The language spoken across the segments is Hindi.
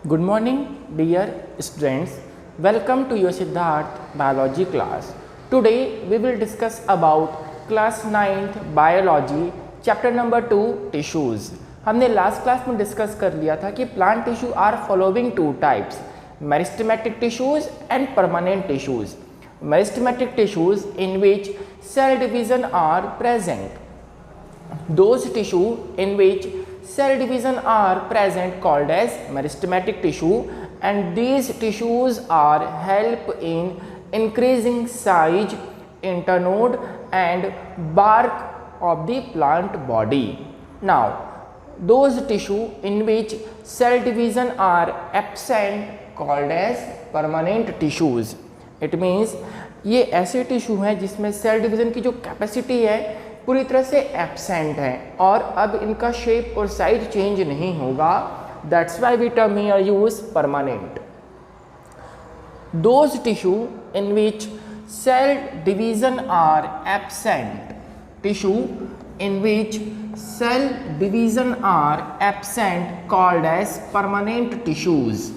Good morning, dear students. Welcome to your Siddharth biology class. Today we will discuss about class 9th biology chapter number 2 tissues. हमने लास्ट क्लास में डिस्कस कर लिया था कि plant tissue are following two types, meristematic tissues and permanent tissues. Meristematic tissues in which cell division are present. Those tissue in which cell division are present called as meristematic tissue, and these tissues are help in increasing size, internode and bark of the plant body. Now those tissue in which cell division are absent called as permanent tissues. It means ये ऐसे टिश्यू हैं जिसमें सेल डिवीजन की जो कैपेसिटी है पूरी तरह से एब्सेंट है और अब इनका शेप और साइज चेंज नहीं होगा. That's why we term here use permanent. Those tissue in which cell division are absent, tissue in which cell division are absent called as permanent tissues.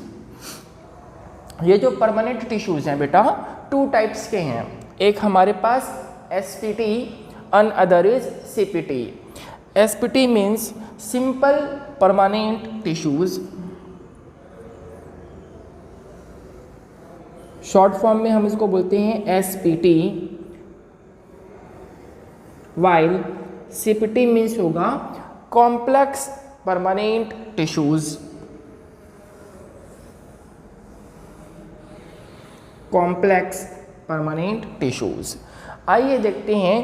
ये जो परमानेंट टिश्यूज हैं बेटा टू टाइप्स के हैं. एक हमारे पास SPT and other is CPT. SPT means simple permanent tissues. Short form में हम इसको बोलते हैं SPT, while CPT means होगा complex permanent tissues. complex permanent tissues. आइए देखते हैं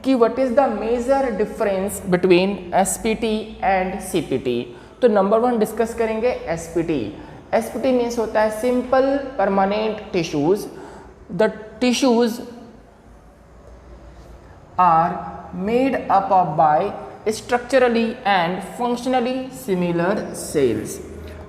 कि what is the major difference between SPT and CPT. तो नंबर 1 डिस्कस करेंगे एसपीटी. एसपीटी मीन्स होता है simple permanent tissues. The tissues are made up of by structurally and functionally similar cells.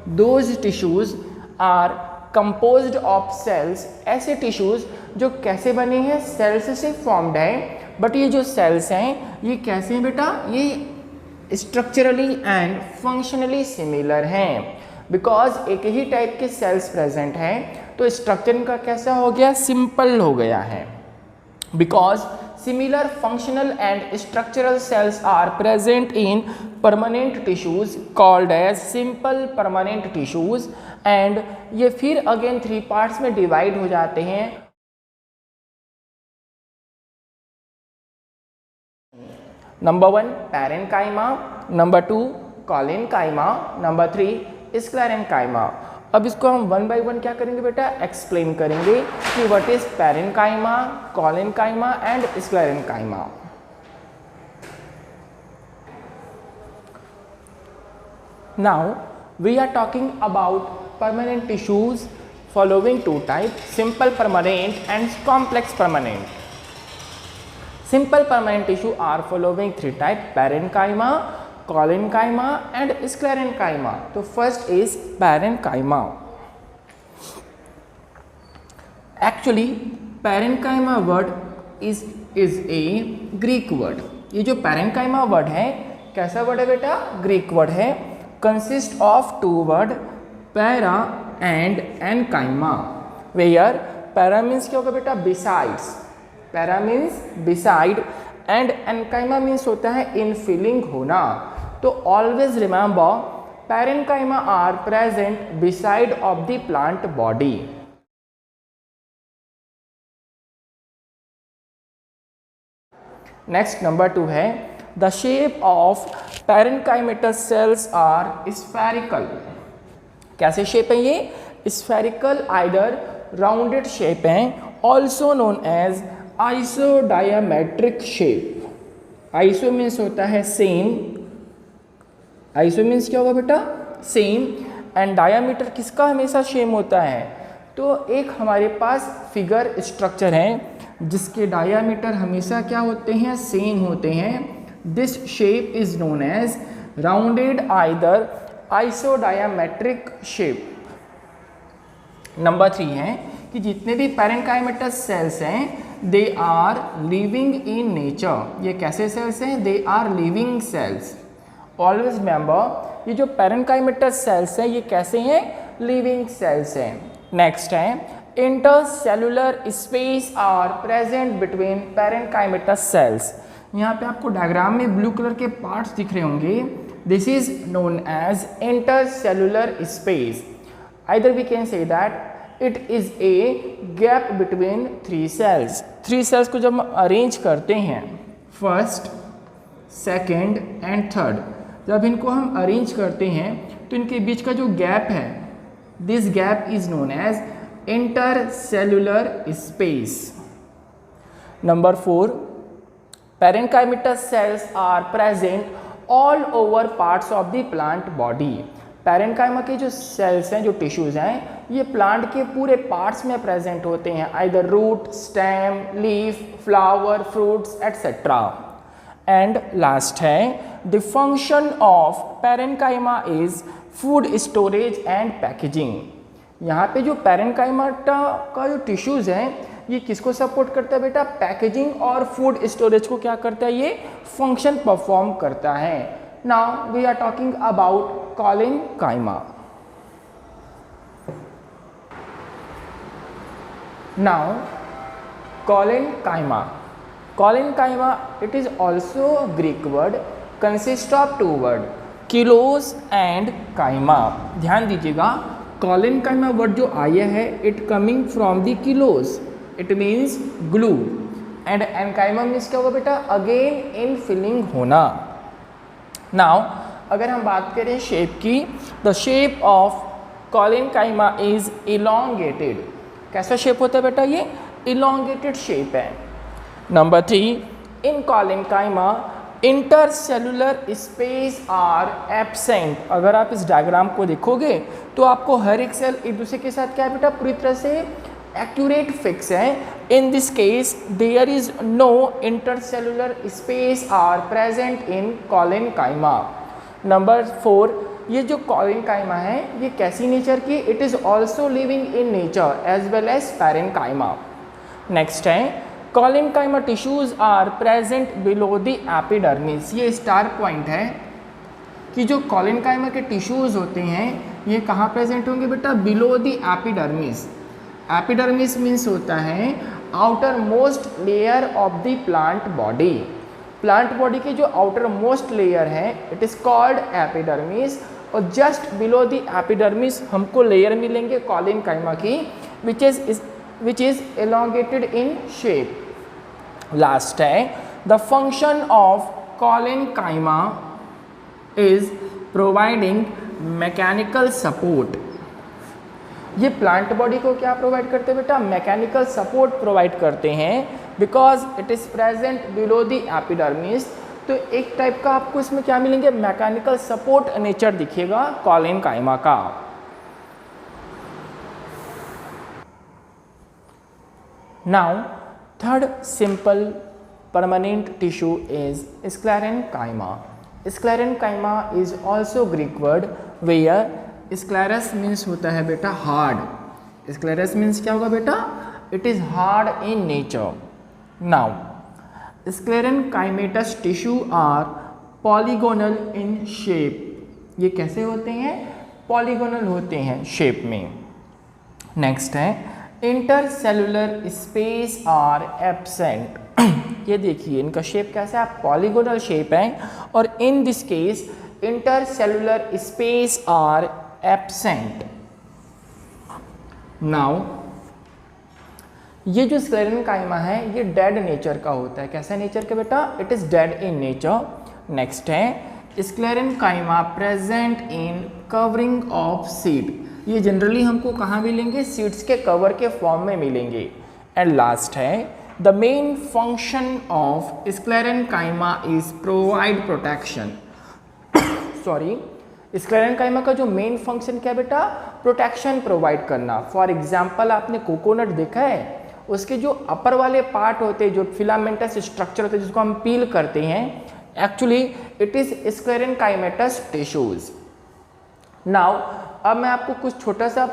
Those tissues are composed of cells. ऐसे टिश्यूज जो कैसे बने हैं, सेल्स से फॉर्म्ड है. बट ये जो सेल्स हैं ये कैसे हैं बेटा, ये स्ट्रक्चरली एंड फंक्शनली सिमिलर हैं. बिकॉज एक ही टाइप के सेल्स प्रेजेंट हैं तो स्ट्रक्चर इनका कैसा हो गया, सिंपल हो गया है. Because similar functional and structural cells are present in permanent tissues called as simple permanent tissues. And ये फिर अगेन 3 पार्ट्स में डिवाइड हो जाते हैं. Number 1 parenchyma, number 2 collenchyma, number 3 sclerenchyma. अब इसको हम 1 बाय 1 क्या करेंगे बेटा, एक्सप्लेन करेंगे कि what is parenchyma, collenchyma and sclerenchyma. Now we are talking about permanent tissues following 2 types, simple permanent and complex permanent. Simple permanent tissue are following 3 types, parenchyma, collenchyma and sclerenchyma. So first is parenchyma. Actually parenchyma word is a Greek word. ये जो parenchyma word है कैसा वर्ड है बेटा, ग्रीक वर्ड है. Consist of 2 word, para and enchyma. Where para means क्या होगा बेटा, besides. Para means beside and enchyma means होता है इनफिलिंग होना. तो always remember parenchyma are present beside of the plant body. Next number 2 है the shape of parenchymatous cells are spherical. कैसे शेप है ये, स्फेरिकल आइदर राउंडेड शेप है, also known as isodiametric shape. Iso means होता है सेम, आइसो मीन्स क्या होगा बेटा, सेम. एंड डायामीटर किसका हमेशा सेम होता है, तो एक हमारे पास फिगर स्ट्रक्चर है जिसके डायामीटर हमेशा क्या होते हैं, सेम होते हैं. This shape is known as rounded either isodiametric shape. Number 3 है कि जितने भी पैरेन्काइमेटस सेल्स हैं they are living in nature. ये कैसे सेल्स हैं, they are living cells. Always remember ये जो पैरेन्काइमेटस सेल्स हैं ये कैसे हैं, लिविंग सेल्स हैं। नेक्स्ट है intercellular space are present between parenchymatous cells. यहाँ पे आपको डायग्राम में ब्लू कलर के पार्ट्स दिख रहे होंगे, this is known as intercellular space. Either we can say that it is a gap between three cells. Three cells को जब हम अरेंज करते हैं, फर्स्ट, सेकेंड एंड थर्ड, जब इनको हम अरेंज करते हैं तो इनके बीच का जो गैप है, this gap is known as intercellular space. Number 4, parenchymatous cells are present all over parts of the plant body. Parenchyma के जो सेल्स हैं, जो टिश्यूज हैं, ये प्लांट के पूरे पार्ट्स में प्रेजेंट होते हैं, either root, stem, leaf, flower, fruits etcetera. And last है the function of parenchyma is food storage and packaging. यहाँ पे जो पैरेन्काइमा का जो टिश्यूज हैं ये किसको सपोर्ट करता है बेटा, पैकेजिंग और फूड स्टोरेज को क्या करता है, ये फंक्शन परफॉर्म करता है। Now we are talking about collenchyma. Now collenchyma, collenchyma it is also a Greek word, consist of two word, kilos and kaima। ध्यान दीजिएगा, कॉलेनकाइमा वर्ड जो आया है it coming from the kilos, it means glue, and enchyma means क्या होगा बेटा, अगेन इन फिलिंग होना। नाउ अगर हम बात करें शेप की, the shape of collenchyma is elongated. कैसा शेप होता है बेटा, ये इलोंगेटेड शेप है। Number 3, in collenchyma intercellular space are absent. अगर आप इस डायग्राम को देखोगे तो आपको हर एक सेल एक दूसरे के साथ क्या है बेटा, पूरी तरह से एक्यूरेट फिक्स है। In this case there is no intercellular space are present in collenchyma. Number 4, ये जो कॉलेनकाइमा है ये कैसी नेचर की, it is also living in nature as well as parenchyma. Next है collenchyma tissues are present below the epidermis. ये स्टार पॉइंट है कि जो कॉलेनकाइमा के टिश्यूज होते हैं ये कहाँ प्रेजेंट होंगे बेटा, below the epidermis. Epidermis means होता है outer most layer of the plant body. Plant body की जो आउटर मोस्ट लेयर है इट इज़ कॉल्ड एपिडर्मिस, और जस्ट बिलो द एपिडर्मिस हमको लेयर मिलेंगे कॉलेनकाइमा की which is elongated in shape. Last है the function of collenchyma is providing mechanical support। ये प्लांट बॉडी को क्या प्रोवाइड करते हैं बेटा, मैकेनिकल सपोर्ट प्रोवाइड करते हैं, because it is present below the epidermis. तो एक टाइप का आपको इसमें क्या मिलेंगे, मैकेनिकल सपोर्ट नेचर दिखेगा कॉलेनकाइमा का। Now, third simple permanent tissue is sclerenchyma. Sclerenchyma is also Greek word where sclerus means होता है बेटा hard. Sclerus means क्या होगा बेटा, it is hard in nature. Now, sclerenchymatous tissue are polygonal in shape. ये कैसे होते हैं, polygonal होते हैं शेप में। नेक्स्ट है इंटरसेलुलर स्पेस आर एब्सेंट। ये देखिए इनका शेप कैसा है, पॉलीगोनल शेप है, और in this case intercellular space are absent. Now ये जो स्क्लेरेनकाइमा है ये डेड नेचर का होता है। कैसा नेचर का बेटा, it is dead in nature. Next है sclerenchyma present in covering of seed. ये जनरली हमको कहाँ मिलेंगे, सीड्स के कवर के फॉर्म में मिलेंगे। एंड लास्ट है the main function of sclerenchyma is provide protection. Sorry, sclerenchyma का जो मेन फंक्शन क्या है बेटा, प्रोटेक्शन प्रोवाइड करना। फॉर एग्जाम्पल आपने कोकोनट देखा है, उसके जो अपर वाले पार्ट होते हैं, जो फिलामेंटस स्ट्रक्चर होते हैं जिसको हम पील करते हैं, actually it is sclerenchymatous tissues. Now अब मैं आपको कुछ छोटा सा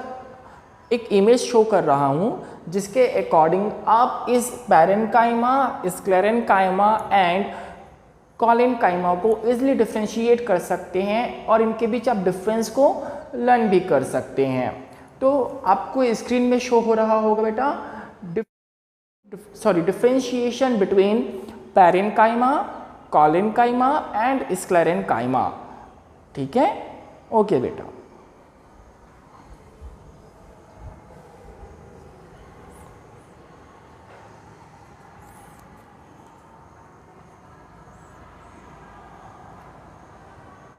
एक इमेज शो कर रहा हूँ जिसके अकॉर्डिंग आप इस पैरेन्काइमा, स्क्लेरेनकाइमा एंड कॉलेनकाइमा को इजिली डिफ्रेंशिएट कर सकते हैं और इनके बीच आप डिफरेंस को लर्न भी कर सकते हैं। तो आपको स्क्रीन में शो हो रहा होगा बेटा differentiation between parenchyma, collenchyma and sclerenchyma. ठीक है, ओके बेटा।